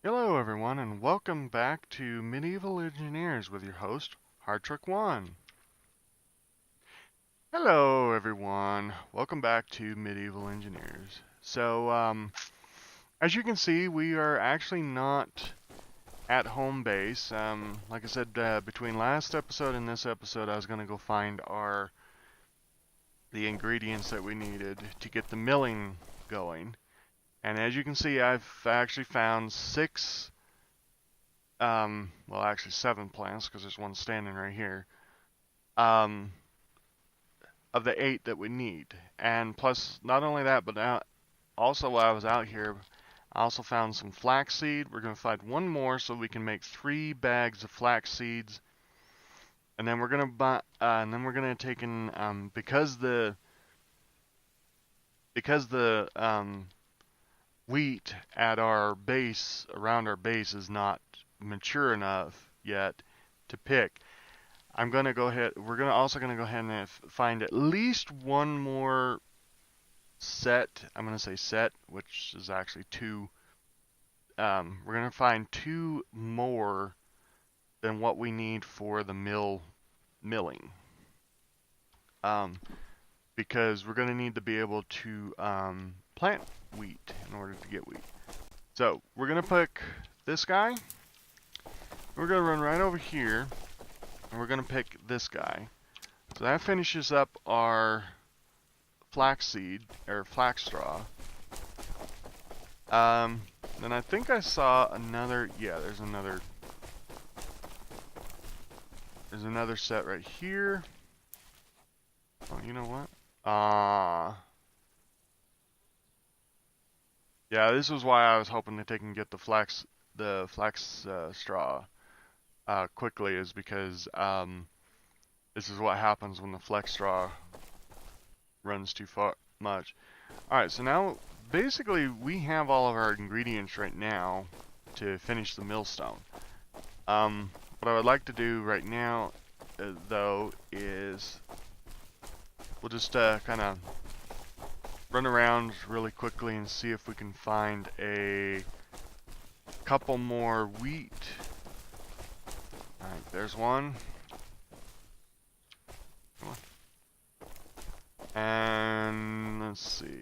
Hello everyone and welcome back to Medieval Engineers with your host, Hardtrick1. Hello everyone, welcome back to Medieval Engineers. As you can see, we are actually not at home base. Like I said, between last episode and this episode, I was going to go find the ingredients that we needed to get the milling going. And as you can see, I've actually found well, actually 7 plants, because there's one standing right here, um, of the 8 that we need. And plus, not only that, but also while I was out here, I also found some flaxseed. We're going to find one more so we can make 3 bags of flax seeds. And then we're going to buy, and then we're going to take in, because the wheat at our base, around our base, is not mature enough yet to pick. I'm going to go ahead, also going to go ahead and find at least one more set. I'm going to say set, which is actually 2. We're going to find 2 more than what we need for the milling. Because we're going to need to be able to plant wheat in order to get wheat. So we're going to pick this guy. We're going to run right over here, and we're going to pick this guy. So that finishes up our flaxseed, or flax straw. Then I think I saw another, yeah, there's another set right here. Oh, you know what? Yeah, this was why I was hoping that they can get the flax straw quickly, is because this is what happens when the flex straw runs too much. Alright, so now basically we have all of our ingredients right now to finish the millstone. What I would like to do right now, though, is we'll just kind of run around really quickly and see if we can find a couple more wheat. Alright, there's one. And let's see.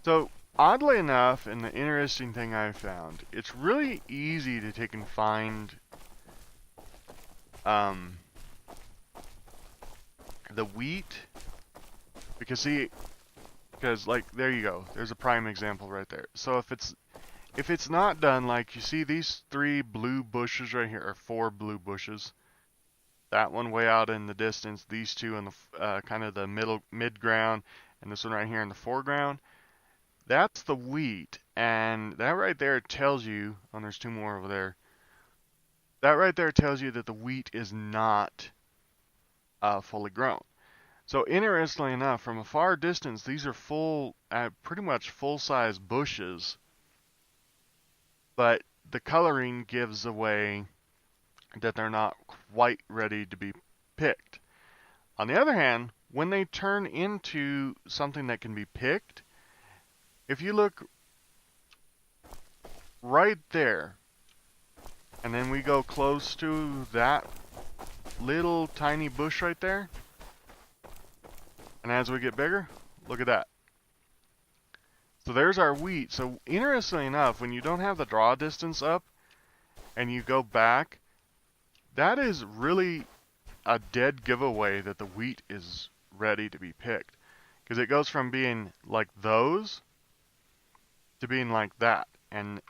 So, oddly enough, and the interesting thing I found, it's really easy to take and find the wheat, because like, there you go, there's a prime example right there. So if it's not done, like you see these 3 blue bushes right here, or 4 blue bushes, that one way out in the distance, these 2 in the kind of the mid ground, and this one right here in the foreground. That's the wheat, and that right there tells you, oh, there's 2 more over there. That right there tells you that the wheat is not fully grown. So interestingly enough, from a far distance, these are pretty much full-size bushes, but the coloring gives away that they're not quite ready to be picked. On the other hand, when they turn into something that can be picked, if you look right there, and then we go close to that little tiny bush right there, and as we get bigger, look at that. So there's our wheat. So interestingly enough, when you don't have the draw distance up, and you go back, that is really a dead giveaway that the wheat is ready to be picked. Because it goes from being like those to being like that. And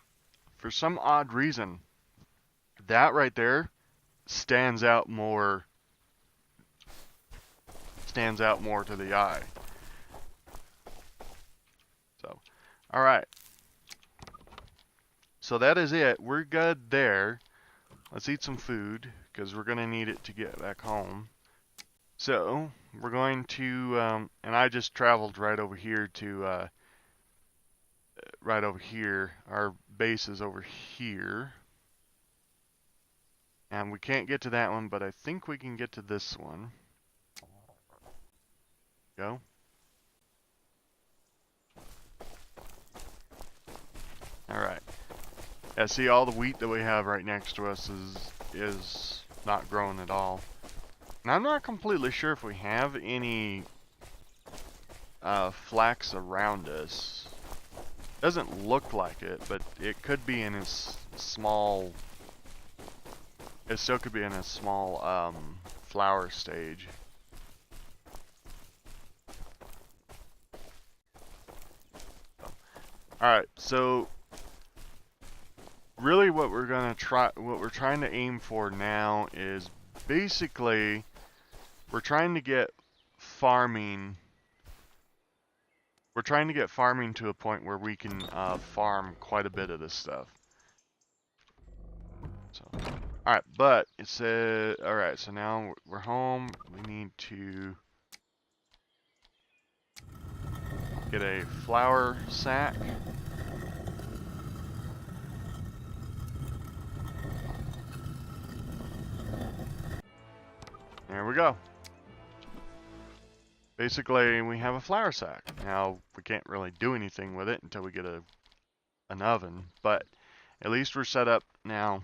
for some odd reason, that right there stands out more to the eye. So, alright. So that is it. We're good there. Let's eat some food, because we're going to need it to get back home. So, we're going to, and I just traveled right over here to, Our base is over here. And we can't get to that one, but I think we can get to this one. Go. Alright. Yeah, see, all the wheat that we have right next to us is not growing at all. And I'm not completely sure if we have any flax around us. Doesn't look like it, but it could be in a small... It still could be in a small flower stage. Alright, so really what we're trying to aim for now is basically we're trying to get farming to a point where we can farm quite a bit of this stuff. So, alright, but it said, alright, so now we're home. We need to get a flour sack. There we go. Basically, we have a flour sack. Now, we can't really do anything with it until we get an oven, but at least we're set up now.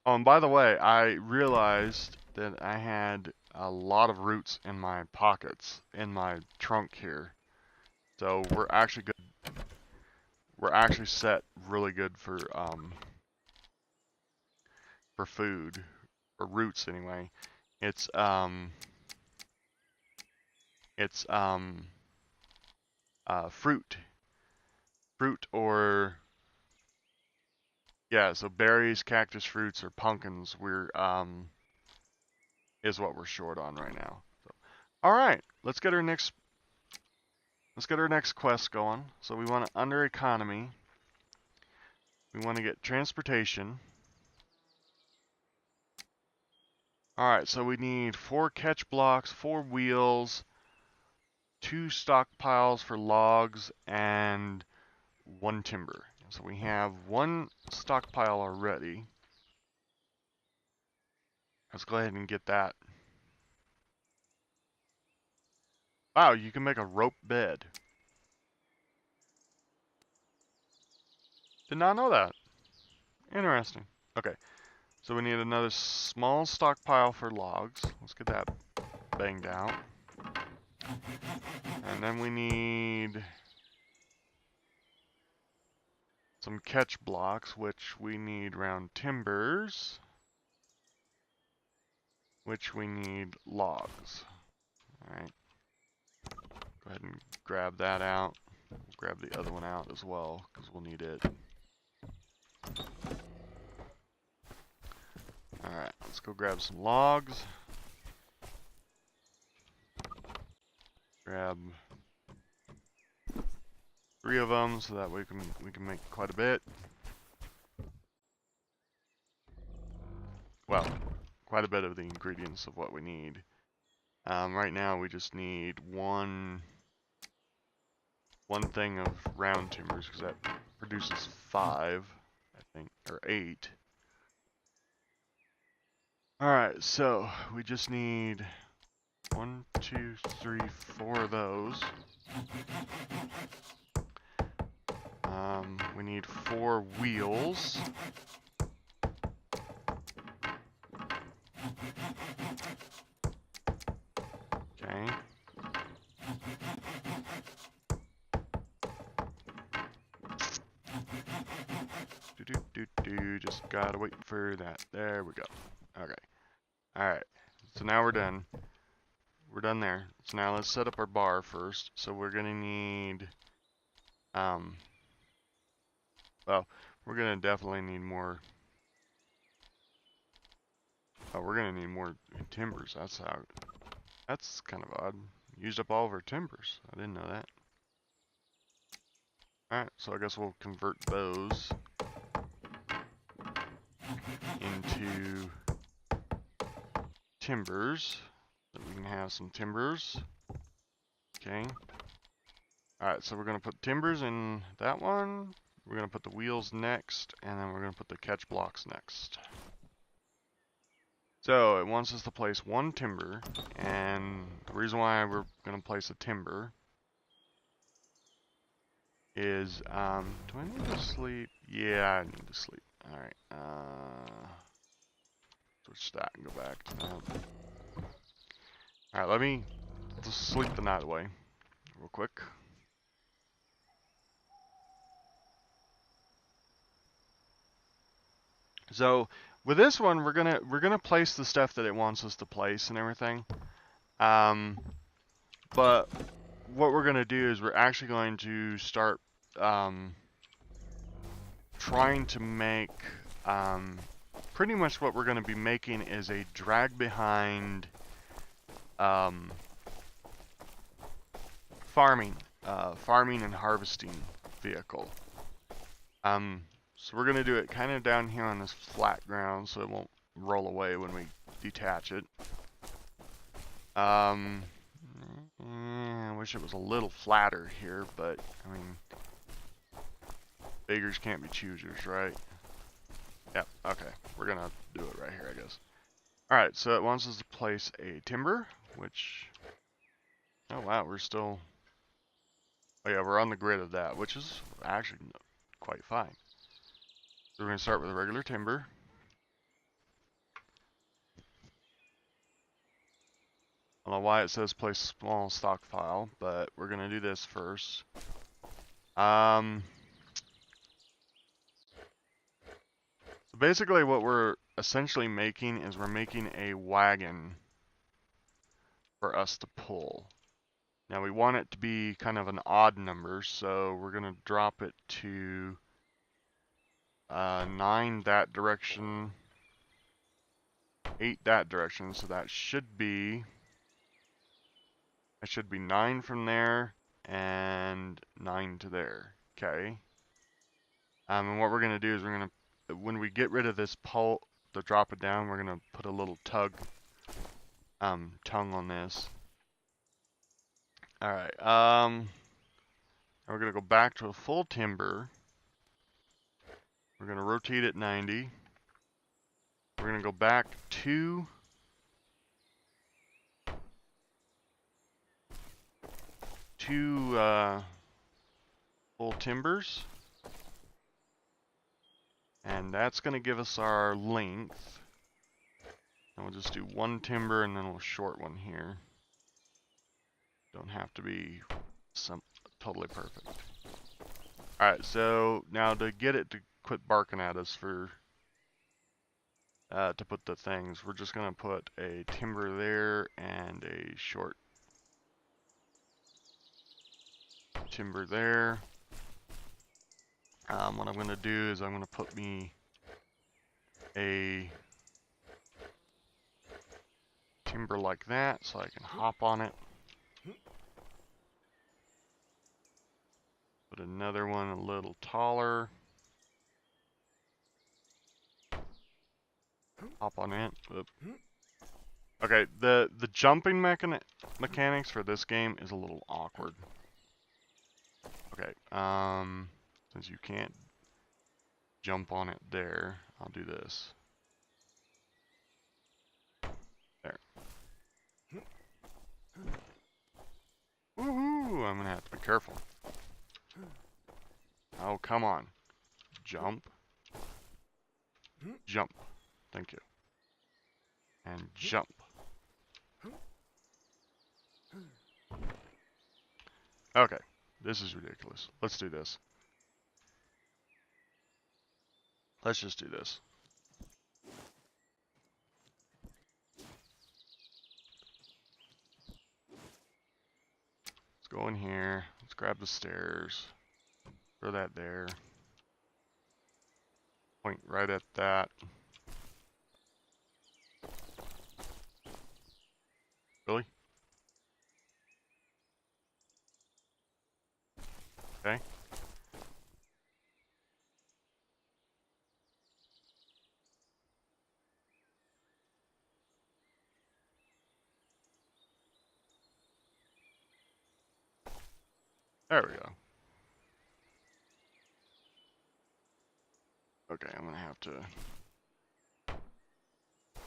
Oh, and by the way, I realized that I had a lot of roots in my pockets, in my trunk here. So we're actually good. We're actually set really good for food, or roots anyway. It's fruit or yeah. So berries, cactus fruits, or pumpkins. Is what we're short on right now. So, all right, let's get our next quest going. So we want to under economy. We want to get transportation. Alright, so we need 4 catch blocks, 4 wheels, 2 stockpiles for logs, and 1 timber. So we have 1 stockpile already. Let's go ahead and get that. Wow, you can make a rope bed. Did not know that. Interesting. Okay, so we need another small stockpile for logs. Let's get that banged out. And then we need some catch blocks, which we need round timbers, which we need logs. Alright. Go ahead and grab that out. Grab the other one out as well, because we'll need it. Alright, let's go grab some logs. Grab 3 of them so that we can make quite a bit. Well, quite a bit of the ingredients of what we need. Right now we just need one thing of round timbers, because that produces 5, I think, or 8. Alright, so we just need 1, 2, 3, 4 of those. We need 4 wheels. Okay. Just gotta wait for that. There we go. Okay. Alright. So now we're done. We're done there. So now let's set up our bar first. So we're gonna need well, we're gonna definitely need more. Oh, we're gonna need more timbers. That's kind of odd. Used up all of our timbers. I didn't know that. Alright, so I guess we'll convert those into timbers, so we can have some timbers. Okay. Alright, so we're going to put timbers in that one. We're going to put the wheels next, and then we're going to put the catch blocks next. So it wants us to place 1 timber, and the reason why we're going to place a timber is, do I need to sleep? Yeah, I need to sleep. Alright, switch that and go back to that. Alright, let me just sleep the night away real quick. So with this one, we're gonna place the stuff that it wants us to place and everything. But what we're gonna do is we're actually going to start trying to make pretty much what we're gonna be making is a drag behind farming and harvesting vehicle. So we're going to do it kind of down here on this flat ground so it won't roll away when we detach it. I wish it was a little flatter here, but I mean, beggars can't be choosers, right? Yep, okay. We're going to do it right here, I guess. Alright, so it wants us to place a timber, which... Oh wow, we're still... Oh yeah, we're on the grid of that, which is actually quite fine. So we're going to start with a regular timber. I don't know why it says place small stockpile, but we're going to do this first. So basically what we're essentially making is we're making a wagon for us to pull. Now we want it to be kind of an odd number, so we're going to drop it to 9 that direction, 8 that direction, so that should be 9 from there and 9 to there. Okay. And what we're going to do is we're going to, when we get rid of this pole, to drop it down, we're going to put a little tongue on this. Alright, we're going to go back to a full timber. We're going to rotate it 90. We're going to go back to full timbers. And that's going to give us our length. And we'll just do one timber and then we'll short one here. Don't have to be totally perfect. Alright, so now to get it to quit barking at us for to put the things, we're just going to put a timber there and a short timber there. What I'm going to do is I'm going to put me a timber like that so I can hop on it. Put another one a little taller. Hop on it. Oop. Okay, the jumping mechanics for this game is a little awkward. Okay, since you can't jump on it there, I'll do this. There. Woohoo! I'm gonna have to be careful. Oh, come on. Jump. Jump. Thank you. And jump. Okay. This is ridiculous. Let's do this. Let's just do this. Let's go in here. Let's grab the stairs. Throw that there. Point right at that. Really? Okay. There we go. Okay, I'm gonna have to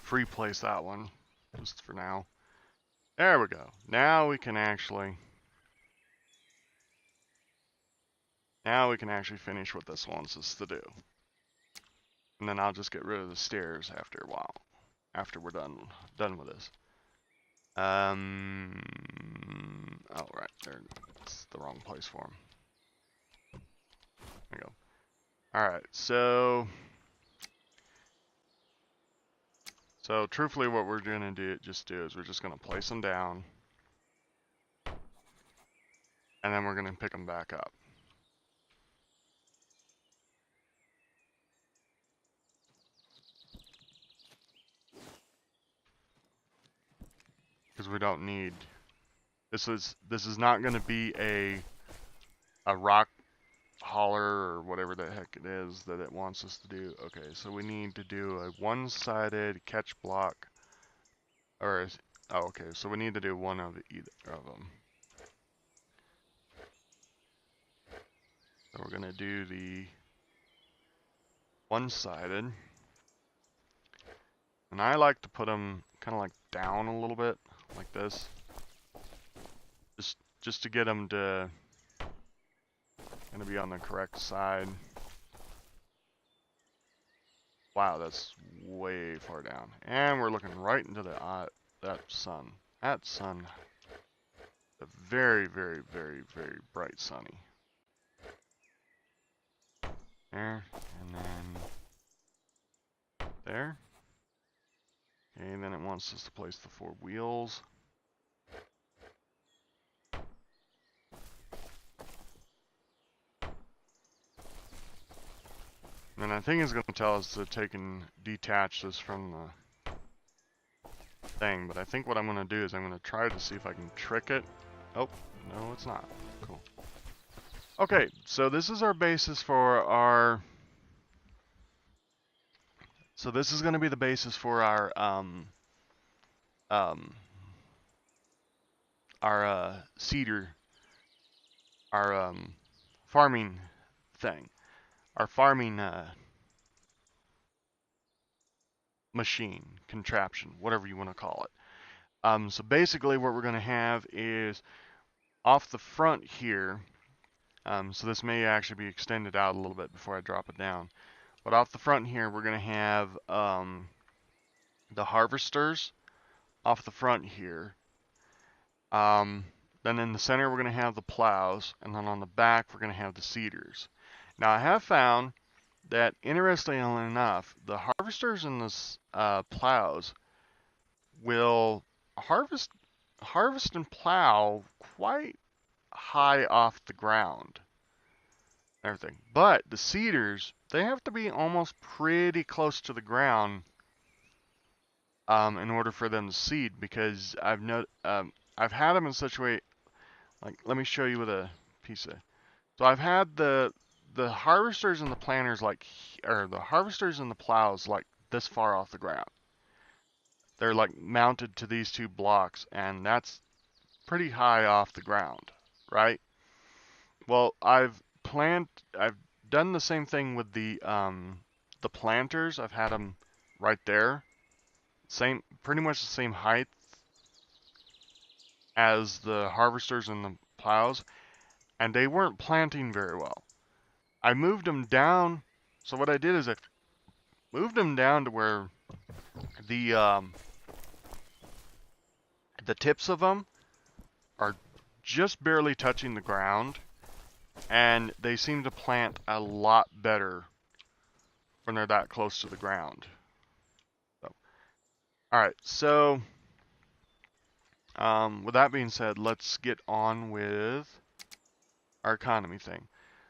free place that one just for now. There we go. Now we can actually Now we can actually finish what this wants us to do. And then I'll just get rid of the stairs after a while. After we're done with this. Oh right, there. It's the wrong place for them. There you go. Alright, so truthfully what we're gonna do is we're just gonna place them down. And then we're gonna pick them back up. Because we don't need, this is not gonna be a rock holler or whatever the heck it is that it wants us to do. Okay, so we need to do a one-sided catch block, or oh, okay, so we need to do one of either of them. So we're gonna do the one-sided, and I like to put them kind of like down a little bit, like this, just to get them to be on the correct side. Wow, that's way far down. And we're looking right into the that sun. That sun, a very, very, very, very bright sunny. There, and then there. Okay, and then it wants us to place the 4 wheels. And I think it's going to tell us to take and detach this from the thing, but I think what I'm going to do is I'm going to try to see if I can trick it. Oh, no, it's not. Cool. Okay, so this is our basis for our... So this is going to be the basis for our cedar, our farming thing, our farming machine, contraption, whatever you want to call it. So basically what we're going to have is off the front here, so this may actually be extended out a little bit before I drop it down, but off the front here we're going to have the harvesters off the front here. Then in the center we're going to have the plows, and then on the back we're going to have the seeders. Now I have found that, interestingly enough, the harvesters and the plows will harvest and plow quite high off the ground. Everything, but the seeders, they have to be almost pretty close to the ground in order for them to seed, because I've had them in such a way, like, let me show you with a piece of, so I've had the harvesters and the planters or the harvesters and the plows like this far off the ground. They're like mounted to these 2 blocks, and that's pretty high off the ground, right? Well, I've done the same thing with the planters. I've had them right there, pretty much the same height as the harvesters and the plows, and they weren't planting very well. I moved them down. So what I did is I moved them down to where the tips of them are just barely touching the ground, and they seem to plant a lot better when they're that close to the ground. So, alright, so with that being said, let's get on with our economy thing.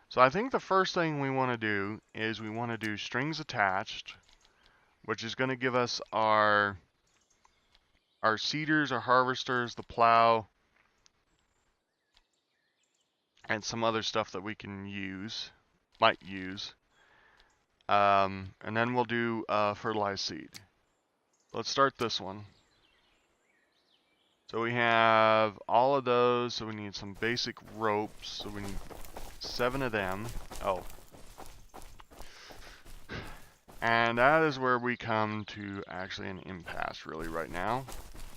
So I think the first thing we want to do is we want to do strings attached, which is going to give us our seeders, our harvesters, the plow, and some other stuff that we can might use. And then we'll do fertilized seed. Let's start this one. So we have all of those, so we need some basic ropes, so we need 7 of them. Oh. And that is where we come to actually an impasse really right now,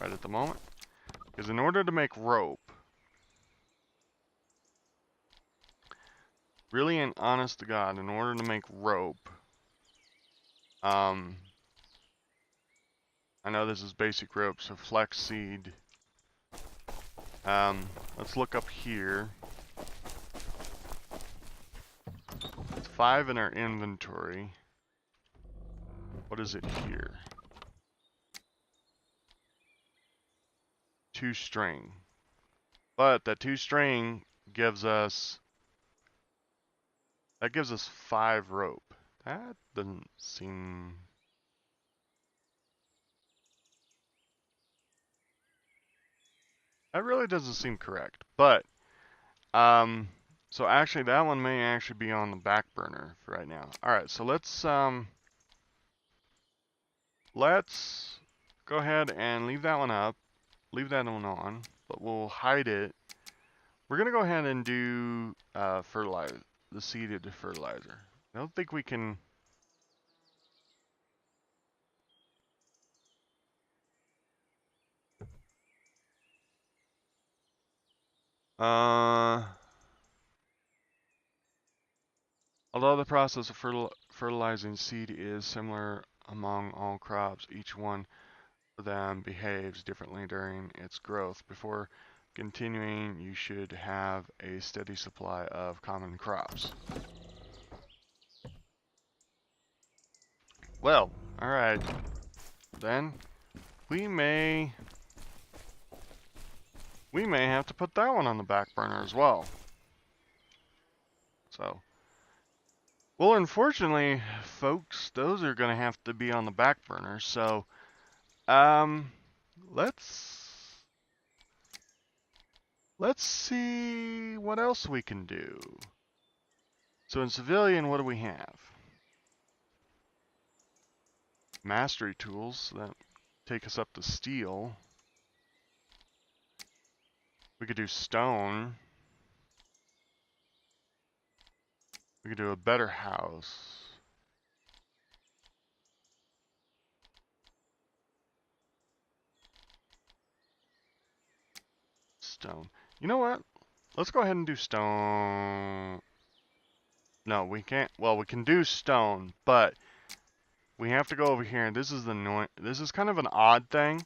right at the moment. Because in order to make rope, really and honest to God, in order to make rope, I know this is basic rope, so flex seed. Let's look up here. It's 5 in our inventory. What is it here? 2 string. But that 2 string gives us 5 rope. That doesn't seem... That really doesn't seem correct. But so actually that one may actually be on the back burner for right now. Alright, so let's go ahead and leave that one up. Leave that one on, but we'll hide it. We're gonna go ahead and do fertilizer, the seeded fertilizer. I don't think we can. Although the process of fertilizing seed is similar among all crops, each one of them behaves differently during its growth. Before continuing, you should have a steady supply of common crops. Well, alright. Then we may have to put that one on the back burner as well. So, well, unfortunately, folks, those are going to have to be on the back burner. So, let's see what else we can do. So in civilian, what do we have? Mastery tools that take us up to steel. We could do stone. We could do a better house. Stone. You know what? Let's go ahead and do stone. No, we can't. Well, we can do stone, but we have to go over here. This is this is kind of an odd thing.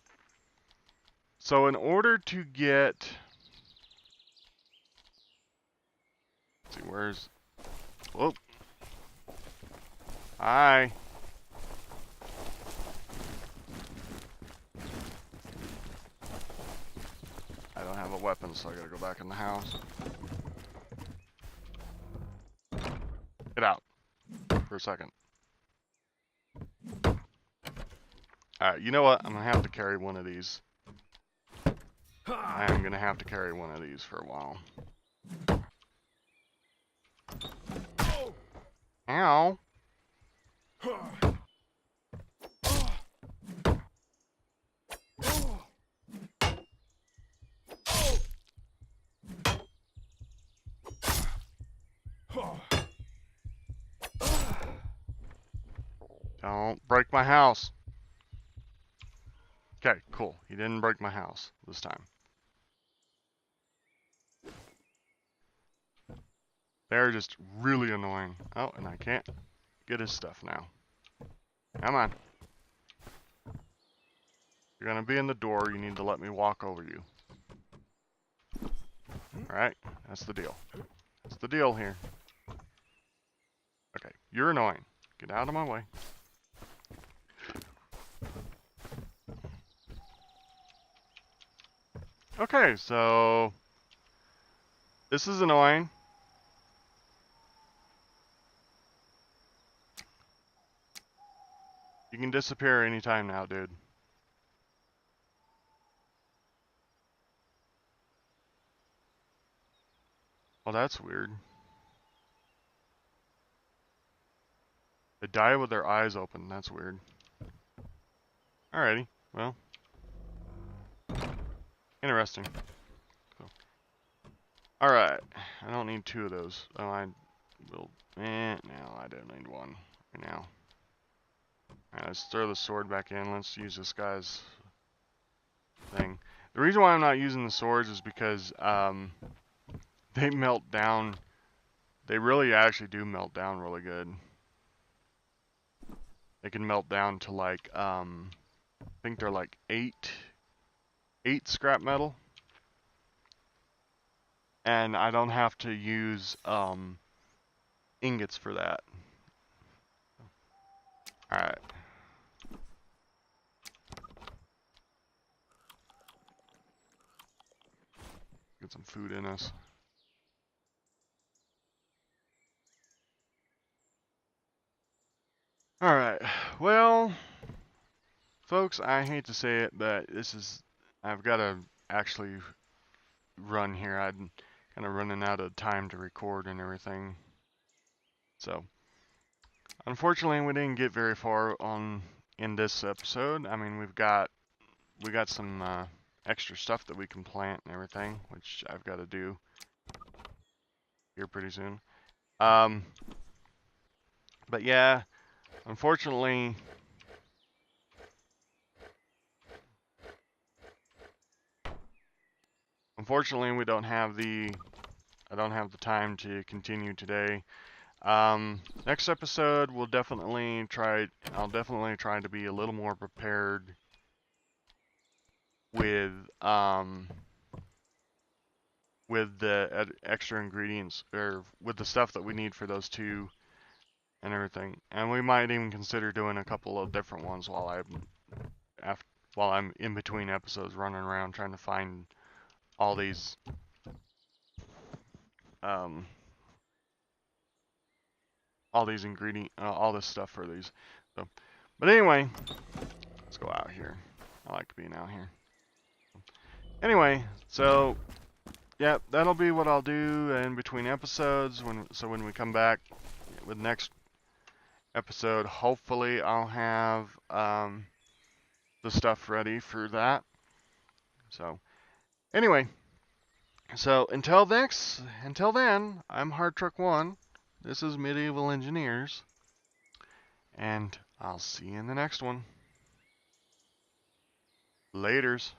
So in order to get, let's see, where's, whoop. Hi. I don't have a weapon, so I gotta go back in the house. Get out for a second. Alright, you know what? I'm gonna have to carry one of these. I am gonna have to carry one of these for a while. Ow. Don't break my house. Okay, cool. He didn't break my house this time. They're just really annoying. Oh, and I can't get his stuff now. Come on. You're gonna be in the door, you need to let me walk over you. Alright, that's the deal. That's the deal here. Okay, you're annoying. Get out of my way. Okay, so this is annoying. You can disappear anytime now, dude. Well, that's weird. They die with their eyes open. That's weird. Alrighty. Well. Interesting. So. Alright. I don't need 2 of those. Oh, I will. No, I don't need 1 right now. Alright, let's throw the sword back in. Let's use this guy's thing. The reason why I'm not using the swords is because they melt down they really actually do melt down really good. They can melt down to like, I think they're like 8 scrap metal. And I don't have to use ingots for that. Alright. Get some food in us. Alright. Well, folks, I hate to say it, but I've got to actually run here. I'm kind of running out of time to record and everything. So, unfortunately, we didn't get very far in this episode. I mean, we got some extra stuff that we can plant and everything, which I've got to do here pretty soon. But yeah, unfortunately, we don't have I don't have the time to continue today. Next episode, I'll definitely try to be a little more prepared with the extra ingredients, or with the stuff that we need for those two and everything. And we might even consider doing a couple of different ones while I'm in between episodes, running around trying to find all these all this stuff for these. So, but anyway, let's go out here. I like being out here. Anyway, so yeah, that'll be what I'll do in between episodes. When we come back with next episode, hopefully I'll have the stuff ready for that. So anyway, so until then, I'm Hard Truck One. This is Medieval Engineers, and I'll see you in the next one. Laters.